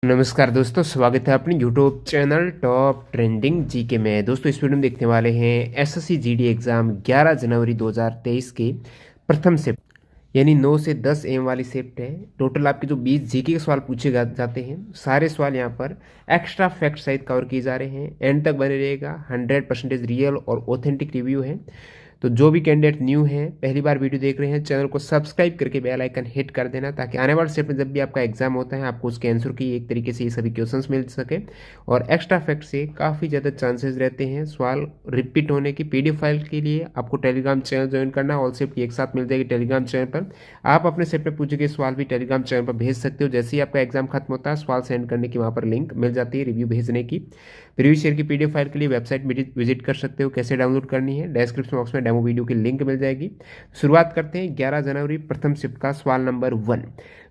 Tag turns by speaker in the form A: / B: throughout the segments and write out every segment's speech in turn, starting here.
A: नमस्कार दोस्तों, स्वागत है अपने YouTube channel top trending GK में। दोस्तों इस वीडियो में देखने वाले हैं एसएससी जीडी एग्ज़ाम 11 जनवरी 2023 के प्रथम शिफ्ट यानी 9 से 10 एम वाली शिफ्ट है। टोटल आपके जो 20 जीके के सवाल पूछे जाते हैं, सारे सवाल यहाँ पर एक्स्ट्रा फैक्ट सहित कवर किए जा रहे हैं। एंड तक बने रहिएगा, 100% रियल और ऑथेंटिक रिव्यू है। तो जो भी कैंडिडेट न्यू है, पहली बार वीडियो देख रहे हैं, चैनल को सब्सक्राइब करके बेल आइकन हिट कर देना, ताकि आने वाले स्टेप में जब भी आपका एग्जाम होता है आपको उसके आंसर की एक तरीके से ये सभी क्वेश्चंस मिल सके। और एक्स्ट्रा फैक्ट से काफ़ी ज़्यादा चांसेस रहते हैं सवाल रिपीट होने की। पीडीएफ फाइल के लिए आपको टेलीग्राम चैनल ज्वाइन करना, ऑल शिफ्ट की एक साथ मिल जाएगी टेलीग्राम चैनल पर। आप अपने सेट में पूछे गए सवाल भी टेलीग्राम चैनल पर भेज सकते हो। जैसे ही आपका एग्जाम खत्म होता है, सवाल सेंड करने की वहाँ पर लिंक मिल जाती है रिव्यू भेजने की। प्रीवियस ईयर की पीडीएफ फाइल के लिए वेबसाइट विजिट कर सकते हो। कैसे डाउनलोड करनी है, डिस्क्रिप्शन बॉक्स में डेमो वीडियो की लिंक मिल जाएगी। शुरुआत करते हैं 11 जनवरी प्रथम शिफ्ट का। सवाल नंबर 1,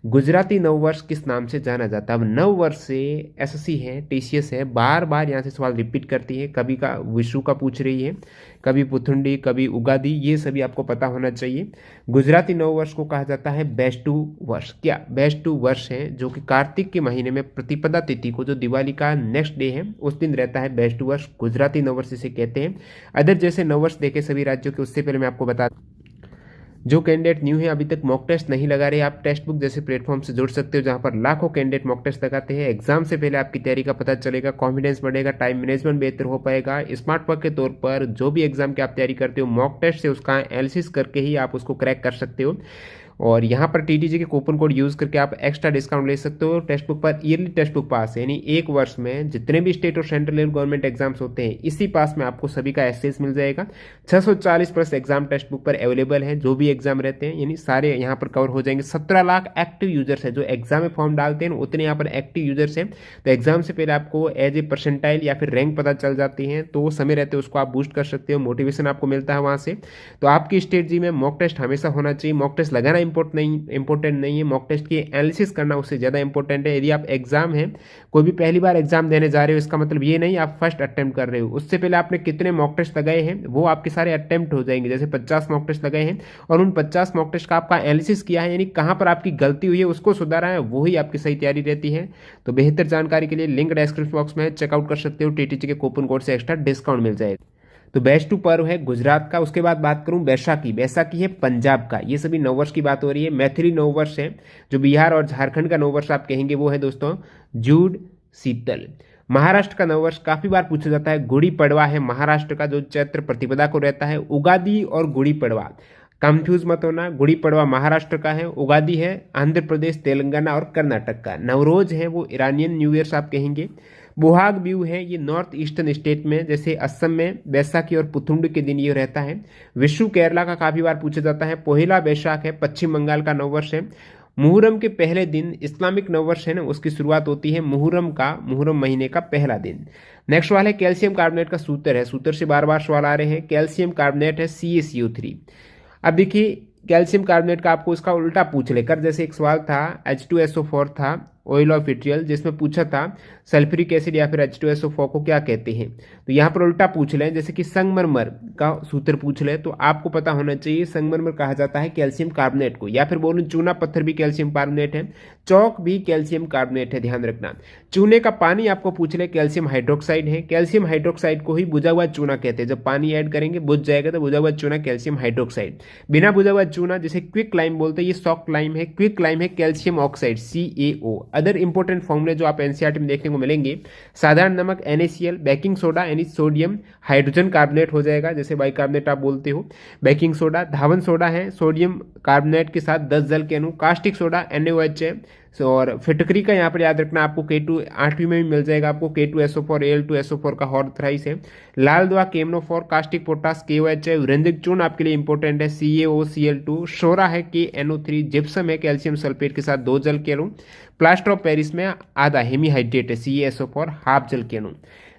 A: गुजराती नववर्ष किस नाम से जाना जाता है? अब नववर्ष से एसएससी है, टीसीएस है, बार बार यहाँ से सवाल रिपीट करती है। कभी का विशु का पूछ रही है, कभी पुथुंडी, कभी उगादी, ये सभी आपको पता होना चाहिए। गुजराती नववर्ष को कहा जाता है बैष्टु वर्ष। क्या बैष्टु वर्ष है, जो कि कार्तिक के महीने में प्रतिपदा तिथि को, जो दिवाली का नेक्स्ट डे है, उस दिन रहता है बैष्टु वर्ष। गुजराती नववर्ष इसे कहते हैं। अदर जैसे नववर्ष देखे सभी राज्यों के, उससे पहले मैं आपको बता, जो कैंडिडेट न्यू है, अभी तक मॉक टेस्ट नहीं लगा रहे, आप टेक्स्ट बुक जैसे प्लेटफॉर्म से जुड़ सकते हो, जहां पर लाखों कैंडिडेट मॉक टेस्ट लगाते हैं। एग्जाम से पहले आपकी तैयारी का पता चलेगा, कॉन्फिडेंस बढ़ेगा, टाइम मैनेजमेंट बेहतर हो पाएगा। स्मार्ट वर्क के तौर पर जो भी एग्जाम की आप तैयारी करते हो, मॉक टेस्ट से उसका एनालिसिस करके ही आप उसको क्रैक कर सकते हो। और यहाँ पर टीटीजी के कूपन कोड यूज करके आप एक्स्ट्रा डिस्काउंट ले सकते हो। टेक्स्ट बुक पर ईयरली टेक्स्ट बुक पास यानी एक वर्ष में जितने भी स्टेट और सेंट्रल लेवल गवर्नमेंट एग्जाम्स होते हैं, इसी पास में आपको सभी का एक्सेस मिल जाएगा। 640 प्लस एग्जाम टेक्स्ट बुक पर अवेलेबल है, जो भी एग्जाम रहते हैं, यानी सारे यहाँ पर कवर हो जाएंगे। 17 लाख एक्टिव यूजर्स है, जो एग्जाम में फॉर्म डालते हैं उतने यहाँ पर एक्टिव यूजर्स हैं। तो एग्जाम से पहले आपको एज ए परसेंटाइल या फिर रैंक पता चल जाती है, तो वो समय रहते हैं उसको आप बूस्ट कर सकते हो, मोटिवेशन आपको मिलता है वहाँ से। तो आपकी स्ट्रेटजी में मॉक टेस्ट हमेशा होना चाहिए। मॉक टेस्ट लगाना इंपॉर्टेंट नहीं है, मॉक टेस्ट की एनालिसिस करना उससे ज़्यादा इंपॉर्टेंट है। यदि आप एग्जाम है, कोई भी पहली बार एग्जाम देने जा रहे हो, इसका मतलब ये नहीं आप फर्स्ट अटेम्प्ट कर रहे हो। उससे पहले आपने कितने मॉक टेस्ट लगाए हैं, वो आपके सारे अटेम्प्ट हो जाएंगे। जैसे 50 मॉक टेस्ट लगाए हैं और उन 50 मॉक टेस्ट का आपका एनालिसिस किया है, यानी कहाँ पर आपकी गलती हुई है उसको सुधारा है, वही आपकी सही तैयारी रहती है। तो बेहतर जानकारी के लिए लिंक डिस्क्रिप्शन बॉक्स में चेकआउट कर सकते हो। टीटीजी के कूपन कोड से एक्स्ट्रा डिस्काउंट मिल जाएगा। तो बैष्टु पर्व है गुजरात का। उसके बाद बात करूं बैसाखी। बैसाखी है पंजाब का। ये सभी नववर्ष की बात हो रही है। मैथिली नववर्ष है, जो बिहार और झारखंड का नववर्ष आप कहेंगे, वो है दोस्तों जूड शीतल। महाराष्ट्र का नववर्ष काफी बार पूछा जाता है, गुड़ी पड़वा है महाराष्ट्र का, जो चैत्र प्रतिपदा को रहता है। उगादी और गुड़ी पड़वा कंफ्यूज मत होना, गुड़ी पड़वा महाराष्ट्र का है, उगादी है आंध्र प्रदेश, तेलंगाना और कर्नाटक का। नवरोज है वो ईरानियन न्यू ईयर्स आप कहेंगे। बोहाग बिहू है, ये नॉर्थ ईस्टर्न स्टेट में, जैसे असम में बैसाखी और पुथुंड के दिन ये रहता है। विशु केरला का काफी बार पूछा जाता है। पोहिला बैसाख है, पश्चिम बंगाल का नववर्ष है। मुहर्रम के पहले दिन इस्लामिक नववर्ष है ना, उसकी शुरुआत होती है मुहर्रम महीने का पहला दिन। नेक्स्ट वाला है कैल्शियम कार्बोनेट का सूत्र है। सूत्र से बार बार सवाल आ रहे हैं। कैल्शियम कार्बोनेट है CaCO3। अब देखिए, कैल्शियम कार्बोनेट का आपको इसका उल्टा पूछ लेकर, जैसे एक सवाल था H2SO4 था, ऑयल ऑफ विट्रियल, जिसमें पूछा था सल्फ्यूरिक एसिड या फिर H2SO4 को क्या कहते हैं। तो यहाँ पर उल्टा पूछ लें, जैसे कि संगमरमर का सूत्र पूछ ले, तो आपको पता होना चाहिए संगमरमर कहा जाता है कैल्शियम कार्बोनेट को। या फिर बोलूं चूना पत्थर भी कैल्शियम कार्बोनेट है, चौक भी कैल्शियम कार्बोनेट है, ध्यान रखना। चूने का पानी आपको पूछ ले, कैल्शियम हाइड्रोक्साइड है। कैल्शियम हाइड्रोक्साइड को ही बुझा हुआ चूना कहते हैं। जब पानी ऐड करेंगे बुझ जाएगा, तो बुझा हुआ चूना कैल्शियम हाइड्रोक्साइड। बिना बुझा हुआ चूना जिसे क्विक लाइम बोलते हैं, ये सॉफ्ट लाइम है। क्विक लाइम है calcium oxide CaO। Other important फॉर्मूले जो आप एनसीईआरटी में देखने को मिलेंगे, साधारण नमक NaCl, बेकिंग सोडा यानी सोडियम हाइड्रोजन कार्बोनेट हो जाएगा, जैसे बाइकार्बोनेट आप बोलते हो। बेकिंग सोडा, धावन सोडा है, सोडियम कार्बोनेट के साथ 10 जल के अणु। कास्टिक सोडा NaOH है। और फिटकरी का यहाँ पर याद रखना आपको K2 8वीं में भी मिल जाएगा आपको, K2SO4 Al2SO4 का हॉर थ्राइस है। लाल दवा केमनोफोर, कास्टिक पोटास KOH है। रंजक चूर्ण आपके लिए इंपॉर्टेंट है CaOCl2। शोरा है KNO3। जिप्सम है कैल्शियम सल्फेट के साथ 2 जल के अणु। प्लास्टर ऑफ पेरिस में आधा हेमीहाइड्रेट है CaSO4 हाफ जल के अणु।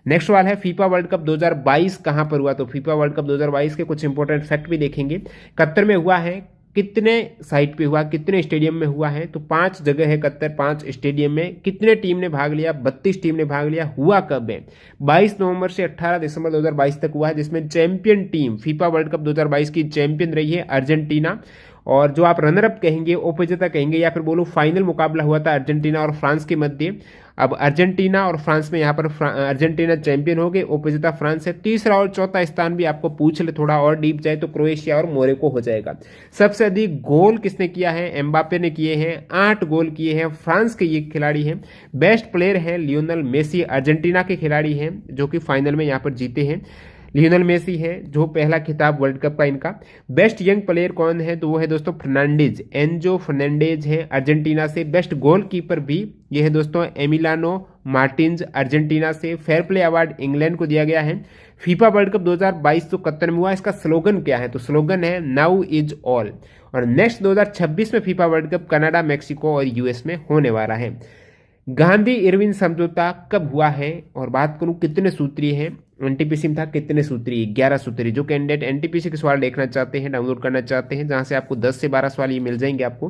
A: नेक्स्ट सवाल है फीफा वर्ल्ड कप 2022 कहाँ पर हुआ? तो फीफा वर्ल्ड कप 2022 के कुछ इंपॉर्टेंट फैक्ट भी देखेंगे। कतर में हुआ है, कितने साइट पे हुआ, कितने स्टेडियम में हुआ है? तो 5 जगह है कतर, 5 स्टेडियम में। कितने टीम ने भाग लिया? 32 टीम ने भाग लिया। हुआ कब है? 22 नवंबर से 18 दिसंबर 2022 तक हुआ है, जिसमें champion team FIFA world cup 2022 की चैंपियन रही है अर्जेंटीना। और जो आप रनर अप कहेंगे, उपविजेता कहेंगे, या फिर बोलो फाइनल मुकाबला हुआ था अर्जेंटीना और फ्रांस के मध्य। अब अर्जेंटीना और फ्रांस में यहाँ पर अर्जेंटीना चैंपियन हो गए, उपविजेता फ्रांस है। तीसरा और चौथा स्थान भी आपको पूछ ले थोड़ा और डीप जाए तो क्रोएशिया और मोरक्को हो जाएगा। सबसे अधिक गोल किसने किया है? एम्बापे ने किए हैं, 8 गोल किए हैं, फ्रांस के ये खिलाड़ी हैं। बेस्ट प्लेयर हैं लियोनेल मेसी, अर्जेंटीना के खिलाड़ी हैं जो कि फाइनल में यहाँ पर जीते हैं। लियोनेल मेसी है जो पहला खिताब वर्ल्ड कप का इनका। बेस्ट यंग प्लेयर कौन है? तो वो है दोस्तों फर्नांडिज, एंजो फर्नांडिज है अर्जेंटीना से। बेस्ट गोलकीपर भी ये है दोस्तों एमिलियानो मार्टिन्स अर्जेंटीना से। फेयर प्ले अवार्ड इंग्लैंड को दिया गया है। फीफा वर्ल्ड कप 2022 जो कतर में हुआ, इसका स्लोगन क्या है? तो स्लोगन है नाउ इज ऑल। और नेक्स्ट 2026 में FIFA world cup Canada, Mexico और यूएस में होने वाला है। गांधी इरविन समझौता कब हुआ है? और बात करूं कितने सूत्रीय है? एनटीपीसी में था कितने सूत्रीय? 11 सूत्रीय। जो कैंडिडेट एनटीपीसी के सवाल देखना चाहते हैं, डाउनलोड करना चाहते हैं, जहां से आपको 10 से 12 सवाल ये मिल जाएंगे आपको,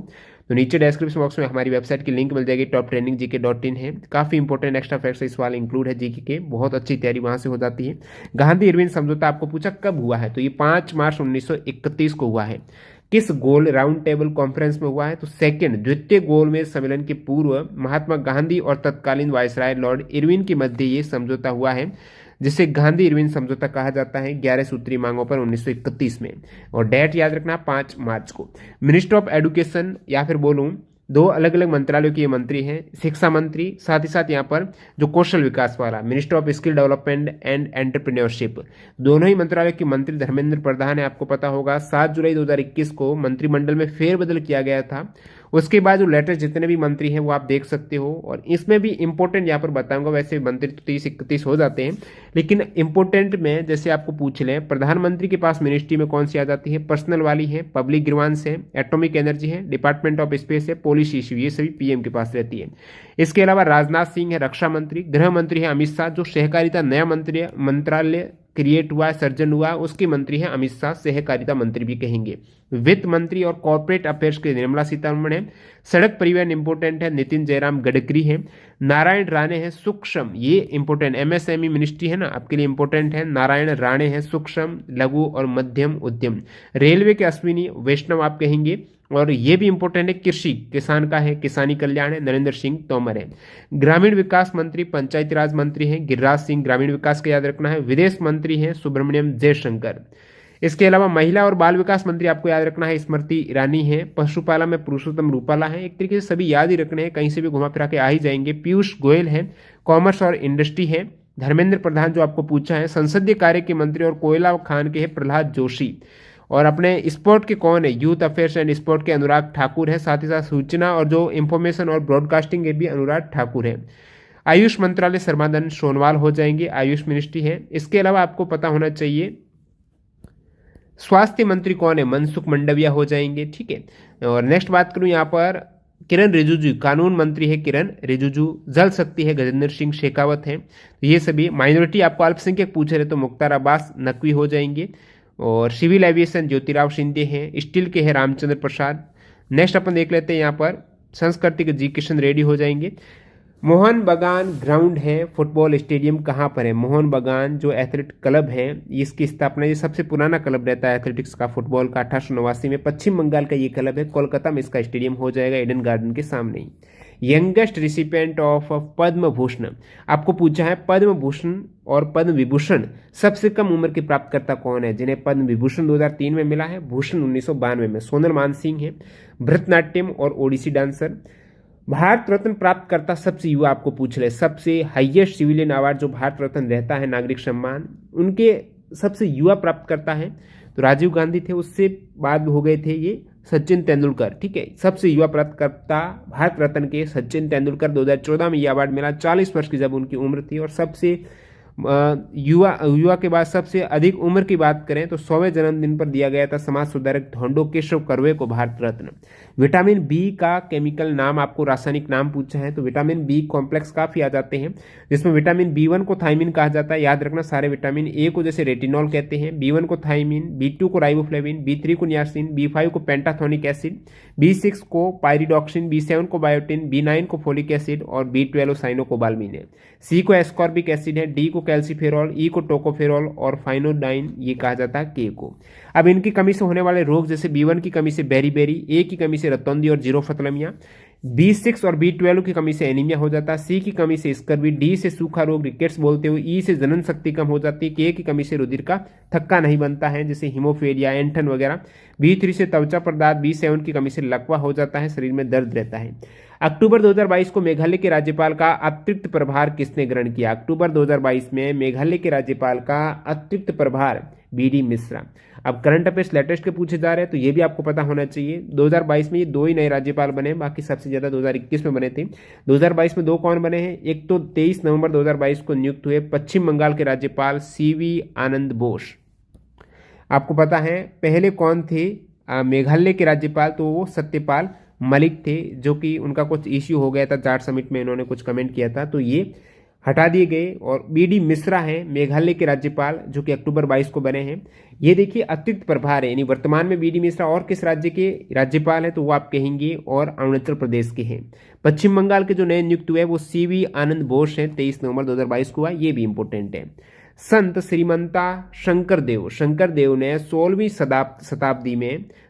A: तो नीचे डिस्क्रिप्शन बॉक्स में हमारी वेबसाइट की लिंक मिल जाएगी, toptrainingGK.in है। काफी इंपॉर्टेंट एक्स्ट्रा फैक्ट्स सवाल इंक्लूड है जीके के, बहुत अच्छी तैयारी वहां से हो जाती है। गांधी इरविन समझौता आपको पूछा कब हुआ है? तो ये 5 मार्च 1931 को हुआ है। किस गोल राउंड टेबल कॉन्फ्रेंस में हुआ है? तो सेकंड, द्वितीय गोल में सम्मेलन के पूर्व महात्मा गांधी और तत्कालीन वायसराय लॉर्ड इरविन के मध्य ये समझौता हुआ है, जिसे गांधी इरविन समझौता कहा जाता है, 11 सूत्रीय मांगों पर 1931 में। और डेट याद रखना 5 मार्च को। मिनिस्टर ऑफ एजुकेशन या फिर बोलूं 2 अलग अलग मंत्रालयों के ये मंत्री हैं, शिक्षा मंत्री, साथ ही साथ यहाँ पर जो कौशल विकास वाला minister of skill development and entrepreneurship, दोनों ही मंत्रालय के मंत्री धर्मेंद्र प्रधान है, आपको पता होगा। 7 जुलाई 2021 को मंत्रिमंडल में फेरबदल किया गया था। उसके बाद जो लेटेस्ट जितने भी मंत्री हैं वो आप देख सकते हो। और इसमें भी इंपॉर्टेंट यहाँ पर बताऊंगा, वैसे मंत्री तो 30-31 हो जाते हैं, लेकिन इंपॉर्टेंट में जैसे आपको पूछ लें, प्रधानमंत्री के पास मिनिस्ट्री में कौन सी आ जाती है? पर्सनल वाली है, पब्लिक ग्रीवांस है, एटॉमिक एनर्जी है, डिपार्टमेंट ऑफ स्पेस है, पॉलिसी इश्यू, ये सभी पीएम के पास रहती है। इसके अलावा राजनाथ सिंह है रक्षा मंत्री, गृह मंत्री है अमित शाह, जो सहकारिता नया मंत्रालय क्रिएट हुआ, सर्जन हुआ, उसके मंत्री हैं अमित शाह, सहकारिता मंत्री भी कहेंगे। वित्त मंत्री और कॉर्पोरेट अफेयर्स के निर्मला सीतारमण है। सड़क परिवहन इंपोर्टेंट है, नितिन जयराम गडकरी है। नारायण राणे है सूक्ष्म, ये इंपोर्टेंट, एमएसएमई मिनिस्ट्री है ना आपके लिए इंपोर्टेंट है। नारायण राणे है सूक्ष्म, लघु और मध्यम उद्यम। रेलवे के अश्विनी वैष्णव आप कहेंगे। और ये भी इंपॉर्टेंट है, कृषि किसान का है, किसानी कल्याण है, नरेंद्र सिंह तोमर है। ग्रामीण विकास मंत्री पंचायती राज मंत्री हैं गिरिराज सिंह, ग्रामीण विकास का याद रखना है। विदेश मंत्री हैं सुब्रमण्यम जयशंकर। इसके अलावा महिला और बाल विकास मंत्री आपको याद रखना है स्मृति ईरानी है। पशुपालन में पुरुषोत्तम रूपाला है। एक तरीके से सभी याद ही रखने हैं, कहीं से भी घुमा फिरा के आ ही जाएंगे। पीयूष गोयल है, कॉमर्स और इंडस्ट्री है। धर्मेंद्र प्रधान जो आपको पूछा है, संसदीय कार्य के मंत्री और कोयला खान के है प्रहलाद जोशी। और अपने स्पोर्ट के कौन है? यूथ अफेयर्स एंड स्पोर्ट के अनुराग ठाकुर है। साथ ही साथ सूचना और जो इंफॉर्मेशन और ब्रॉडकास्टिंग के भी अनुराग ठाकुर है। आयुष मंत्रालय सर्बानंद सोनोवाल हो जाएंगे, आयुष मिनिस्ट्री है। इसके अलावा आपको पता होना चाहिए स्वास्थ्य मंत्री कौन है? मनसुख मंडाविया हो जाएंगे, ठीक है। और नेक्स्ट बात करूं यहाँ पर किरण रिजिजू, कानून मंत्री है किरण रिजिजू। जल शक्ति है गजेंद्र सिंह शेखावत है। तो ये सभी माइनॉरिटी आपको अल्पसंख्यक पूछ रहे तो मुख्तार अब्बास नकवी हो जाएंगे। और सिविल एविएशन ज्योतिराव सिंधिया है। स्टील के है रामचंद्र प्रसाद। नेक्स्ट अपन देख लेते हैं यहाँ पर संस्कृति के जी किशन रेड्डी हो जाएंगे। मोहन बगान ग्राउंड है, फुटबॉल स्टेडियम कहाँ पर है? मोहन बगान जो एथलेटिक क्लब है, इसकी स्थापना, ये सबसे पुराना क्लब रहता है एथलेटिक्स का फुटबॉल का, 1889 में। पश्चिम बंगाल का ये क्लब है। कोलकाता में इसका स्टेडियम हो जाएगा, ईडन गार्डन के सामने ही। Youngest recipient of Padma Bhushan आपको पूछा है। पद्म भूषण और पद्म विभूषण सबसे कम उम्र के प्राप्तकर्ता कौन है? जिन्हें पद्म विभूषण 2003 में मिला है, भूषण 1992 में। सोनल मानसिंह है, भरतनाट्यम और ओडिसी डांसर। भारत रत्न प्राप्तकर्ता सबसे युवा आपको पूछ रहे, सबसे हाईएस्ट सिविलियन अवार्ड जो भारत रत्न रहता है, नागरिक सम्मान, उनके सबसे युवा प्राप्तकर्ता है तो राजीव गांधी थे। उससे बाद हो गए थे ये सचिन तेंदुलकर, ठीक है। सबसे युवा प्राप्तकर्ता भारत रत्न के सचिन तेंदुलकर, 2014 में ये अवार्ड मिला, 40 वर्ष की जब उनकी उम्र थी। और सबसे युवा के बाद सबसे अधिक उम्र की बात करें तो 100वें जन्मदिन पर दिया गया था समाज सुधारक धोंडो केशव कर्वे को भारत रत्न। विटामिन बी का केमिकल नाम आपको, रासायनिक नाम पूछा है तो विटामिन बी कॉम्प्लेक्स काफी आ जाते हैं, जिसमें विटामिन B1 को थायमिन कहा जाता है, याद रखना सारे विटामिन। ए को जैसे रेटिनॉल कहते हैं, B1 को थायमिन, B2 को राइबोफ्लेविन, B3 को नियासिन, B5 को पेंटाथोनिक एसिड, B6 को पायरिडॉक्सिन, B7 को बायोटिन, B9 को फोलिक एसिड और B12 साइनोकोबाल्मिन है। सी को एस्कॉर्बिक एसिड है, डी को कैल्सीफेरॉल, ई को टोकोफेरॉल और फाइनोडाइन ये कहा जाता है के को। अब इनकी कमी से होने वाले रोग जैसे B1 की कमी से बेरी, ए की कमी से रतौंधी और जीरोफथलमिया, B6 और B12 की कमी से एनीमिया हो जाता है, सी की कमी से स्कर्वी, डी से सूखा रोग रिकेट्स बोलते हुए, ई से जनन शक्ति कम हो जाती है, के की कमी से रुधिर का थक्का नहीं बनता है जैसे हीमोफेलिया, एंठन वगैरह, B3 से त्वचा पदार्थ, B7 की कमी से लकवा हो जाता है, शरीर में दर्द रहता है। अक्टूबर 2022 को मेघालय के राज्यपाल का अतिरिक्त प्रभार किसने ग्रहण किया? अक्टूबर 2022 में मेघालय के राज्यपाल का अतिरिक्त प्रभार BD मिश्रा। अब करंट अफेयर्स लेटेस्ट के पूछे जा रहे हैं तो ये भी आपको पता होना चाहिए। 2022 में ये 2 ही नए राज्यपाल बने, बाकी सबसे ज्यादा 2021 में बने थे। 2022 में 2 कौन बने हैं? एक तो 23 नवंबर 2022 को नियुक्त हुए पश्चिम बंगाल के राज्यपाल CV आनंद बोस। आपको पता है पहले कौन थे मेघालय के राज्यपाल? तो वो सत्यपाल मलिक थे, जो कि उनका कुछ इश्यू हो गया था चार्ट समिट में, इन्होंने कुछ कमेंट किया था तो ये हटा दिए गए। और BD मिश्रा है मेघालय के राज्यपाल, जो कि अक्टूबर 22 को बने हैं। ये देखिए अतिरिक्त प्रभार है, यानी वर्तमान में BD मिश्रा और किस राज्य के राज्यपाल हैं? तो वो आप कहेंगे और अरुणाचल प्रदेश के हैं। पश्चिम बंगाल के जो नए नियुक्त हुए वो CV आनंद बोस हैं, 23 नवंबर 2022 को हुआ, ये भी इंपॉर्टेंट है। संत श्रीमंता शंकरदेव ने 16वीं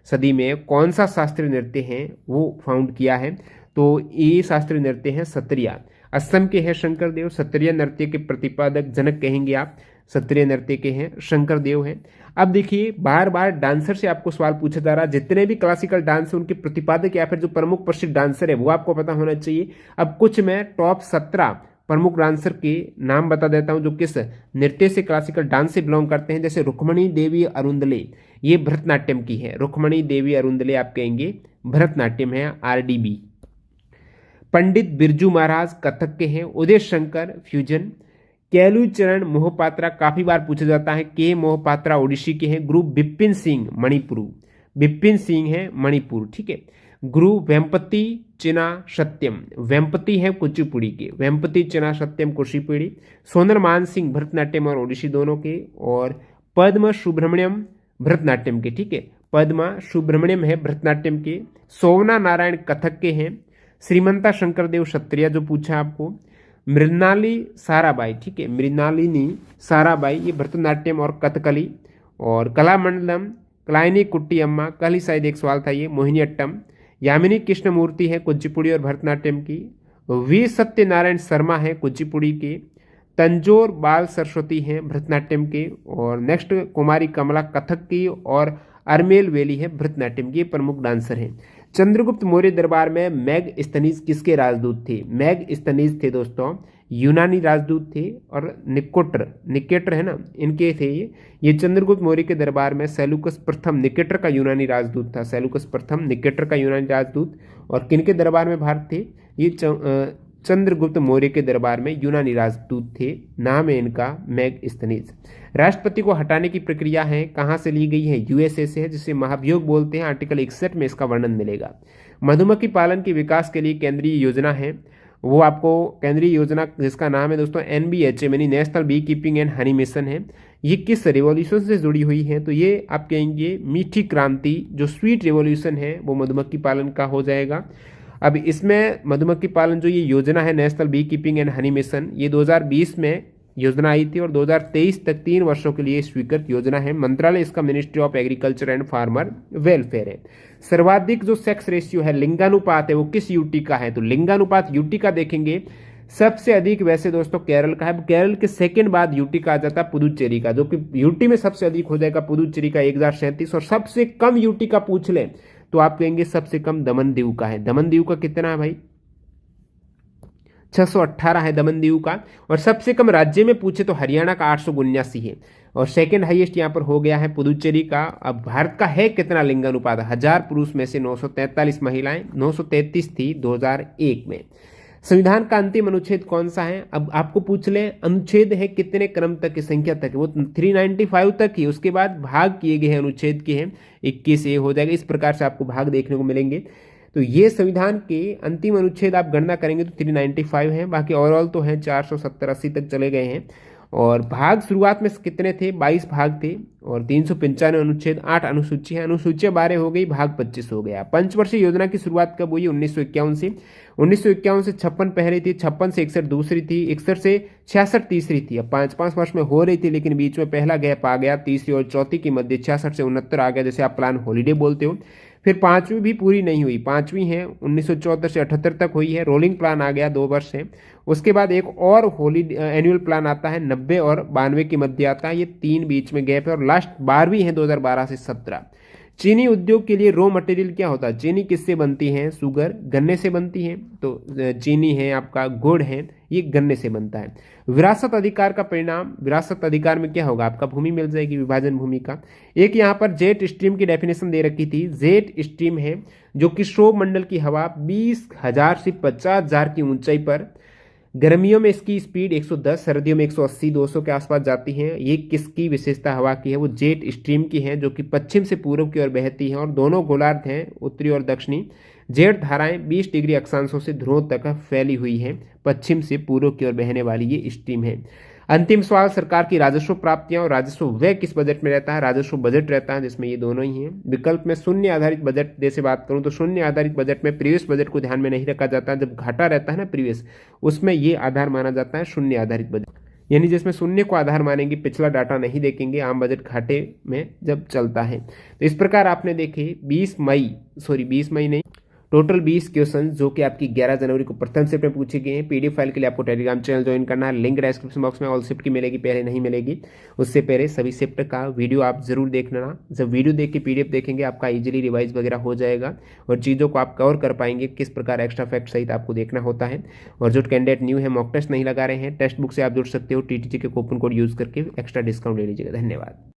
A: सदी में कौन सा शास्त्रीय नृत्य है वो फाउंड किया है? तो ये शास्त्रीय नृत्य है सत्रिया। असम के हैं शंकरदेव, सत्रिया नृत्य के प्रतिपादक जनक कहेंगे आप, सत्रिया नृत्य के हैं शंकरदेव हैं। अब देखिए बार बार डांसर से आपको सवाल पूछा जा रहा है, जितने भी क्लासिकल डांस है उनके प्रतिपादक या फिर जो प्रमुख प्रसिद्ध डांसर है वो आपको पता होना चाहिए। अब कुछ मैं टॉप 17 प्रमुख डांसर के नाम बता देता हूं जो किस नृत्य से, क्लासिकल डांस से बिलोंग करते हैं। जैसे रुक्मणी देवी अरुंदले, ये भरतनाट्यम की है, रुक्मणी देवी अरुंदले आप कहेंगे भरतनाट्यम है, RDB। पंडित बिरजू महाराज कथक के हैं, उदय शंकर फ्यूजन, केलुचरण मोहपात्रा काफी बार पूछा जाता है, के मोहपात्रा ओडिसी के हैं, गुरु बिपिन सिंह बिपिन सिंह है मणिपुर, ठीक है। गुरु वेम्पति चिना सत्यम, वेम्पति है कुचिपुड़ी के, वेम्पति चिना सत्यम कुचिपुड़ी। सोनल मान सिंह भरतनाट्यम और ओडिसी दोनों के, और पद्म सुब्रमण्यम भरतनाट्यम के, ठीक है, पद्मा सुब्रमण्यम है भरतनाट्यम के। सोवना नारायण कथक के हैं, श्रीमंता शंकरदेव क्षत्रिय जो पूछा आपको, मृणाली साराबाई, ठीक है, मृणालिनी साराबाई ये भरतनाट्यम और कथकली। और कलामंडलम कलायनी कुट्टी अम्मा, कल ही शायद एक सवाल था ये, मोहिनीअट्टम। यामिनी कृष्णमूर्ति है कुचिपुड़ी और भरतनाट्यम की। वी सत्यनारायण शर्मा है कुचिपुड़ी के। तंजोर बाल सरस्वती हैं भरतनाट्यम के। और नेक्स्ट कुमारी कमला कथक की, और अरमेल वेली है भरतनाट्यम की, प्रमुख डांसर हैं। चंद्रगुप्त मौर्य दरबार में मैगस्थनीज किसके राजदूत थे? मैगस्थनीज थे दोस्तों यूनानी राजदूत थे, और निकेटर है ना, इनके थे ये चंद्रगुप्त मौर्य के दरबार में सेलुकस प्रथम निकेटर का यूनानी राजदूत था, सेलुकस प्रथम निकेटर का यूनानी राजदूत। और किनके दरबार में भारत थे? ये चंद्रगुप्त मौर्य के दरबार में यूनानी राजदूत थे, नाम है इनका मैगस्थनीज। राष्ट्रपति को हटाने की प्रक्रिया है कहाँ से ली गई है? USA से है, जिसे महाभियोग बोलते हैं, आर्टिकल 61 में इसका वर्णन मिलेगा। मधुमक्खी पालन के विकास के लिए केंद्रीय योजना है, वो आपको केंद्रीय योजना जिसका नाम है दोस्तों NBHM यानी national bee keeping and honey mission है। ये किस रिवॉल्यूशन से जुड़ी हुई है? तो ये आप कहेंगे मीठी क्रांति, जो स्वीट रिवॉल्यूशन है वो मधुमक्खी पालन का हो जाएगा। अब इसमें मधुमक्खी पालन जो ये योजना है national bee keeping and honey mission, ये 2020 में योजना आई थी और 2023 तक 3 वर्षों के लिए स्वीकृत योजना है। मंत्रालय इसका ministry of agriculture and farmer welfare है। सर्वाधिक जो सेक्स रेशियो है, लिंगानुपात है, वो किस यूटी का है? तो लिंगानुपात यूटी का देखेंगे सबसे अधिक वैसे दोस्तों केरल का है। केरल के सेकंड बाद यूटी का आ जाता है पुदुचेरी का, जो कि यूटी में सबसे अधिक हो जाएगा पुदुचेरी का 1037। और सबसे कम यूटी का पूछ ले तो आप कहेंगे सबसे कम दमन दीव का है। दमन दीव का कितना है भाई? 618 है दमन दीव का। और सबसे कम राज्य में पूछे तो हरियाणा का 879 है, और सेकंड हाईएस्ट यहाँ पर हो गया है पुदुचेरी का। अब भारत का है कितना लिंगानुपात? 1000 पुरुष में से 943 महिलाएं, 933 थी 2001 में। संविधान का अंतिम अनुच्छेद कौन सा है? अब आपको पूछ ले अनुच्छेद है कितने क्रम तक की संख्या तक है? वो 395 तक ही, उसके बाद भाग किए गए हैं अनुच्छेद के हैं 21A हो जाएगा। इस प्रकार से आपको भाग देखने को मिलेंगे। तो ये संविधान के अंतिम अनुच्छेद आप गणना करेंगे तो 395 है, बाकी ओवरऑल तो है 470-80 तक चले गए हैं। और भाग शुरुआत में कितने थे, 22 भाग थे और 395 अनुच्छेद, 8 अनुसूची है, अनुसूचियां 12 हो गई, भाग 25 हो गया। पंचवर्षीय योजना की शुरुआत कब हुई, 1951 से। 1951 से 56 पहली थी, 56 से 61 दूसरी थी, 61 से 66 तीसरी थी। अब 5-5 वर्ष में हो रही थी, लेकिन बीच में पहला गैप आ गया, तीसरी और चौथी के मध्य 66 से 69 आ गया, जैसे आप प्लान हॉलीडे बोलते हो। फिर पांचवी भी पूरी नहीं हुई, पांचवी है 1974 से 78 तक हुई है, रोलिंग प्लान आ गया, 2 वर्ष है। उसके बाद एक और होली एनुअल प्लान आता है, 90 और 92 के मध्य आता है, ये 3 बीच में गैप है। और लास्ट 12वीं है 2012 से 17। चीनी उद्योग के लिए रॉ मटेरियल क्या होता है, चीनी किससे बनती है, शुगर गन्ने से बनती है, तो चीनी है आपका, गुड़ है, ये गन्ने से बनता है। विरासत अधिकार का परिणाम, विरासत अधिकार में क्या होगा, आपका भूमि मिल जाएगी, विभाजन भूमि का। एक यहाँ पर जेट स्ट्रीम की डेफिनेशन दे रखी थी, जेट स्ट्रीम है जो कि क्षोभ मंडल की हवा 20,000 से 50,000 की ऊंचाई पर, गर्मियों में इसकी स्पीड 110, सर्दियों में 180-200 के आसपास जाती है। ये किसकी विशेषता हवा की है, वो जेट स्ट्रीम की है, जो कि पश्चिम से पूर्व की ओर बहती है और दोनों गोलार्ध हैं, उत्तरी और दक्षिणी। जेट धाराएं 20 डिग्री अक्षांशों से ध्रुवों तक फैली हुई हैं, पश्चिम से पूर्व की ओर बहने वाली ये स्ट्रीम है। अंतिम सवाल, सरकार की राजस्व प्राप्तियां और राजस्व व्यय किस बजट में रहता है, राजस्व बजट रहता है, जिसमें ये दोनों ही हैं। विकल्प में शून्य आधारित बजट जैसे बात करूं तो शून्य आधारित बजट में प्रीवियस बजट को ध्यान में नहीं रखा जाता, जब घाटा रहता है ना प्रीवियस, उसमें ये आधार माना जाता है शून्य आधारित बजट, यानी जिसमें शून्य को आधार मानेंगे, पिछला डाटा नहीं देखेंगे, आम बजट घाटे में जब चलता है। तो इस प्रकार आपने देखे 20 मई नहीं, टोटल 20 क्वेश्चन जो कि आपकी 11 जनवरी को प्रथम शिफ्ट में पूछे गए हैं। पीडीएफ फाइल के लिए आपको टेलीग्राम चैनल ज्वाइन करना है, लिंक डिस्क्रिप्शन बॉक्स में, ऑल शिफ्ट की मिलेगी, पहले नहीं मिलेगी, उससे पहले सभी शिफ्ट का वीडियो आप जरूर देखना। जब वीडियो देख के पीडीएफ देखेंगे आपका इजीली रिवाइज वगैरह हो जाएगा और चीज़ों को आप कवर कर पाएंगे, किस प्रकार एक्स्ट्रा फैक्ट सहित आपको देखना होता है। और जो कैंडिडेट न्यू है, मॉक टेस्ट नहीं लगा रहे हैं, टेक्स्ट बुक से आप जुड़ सकते हो, टीटीजी के कूपन कोड यूज करके एक्स्ट्रा डिस्काउंट ले लीजिएगा। धन्यवाद।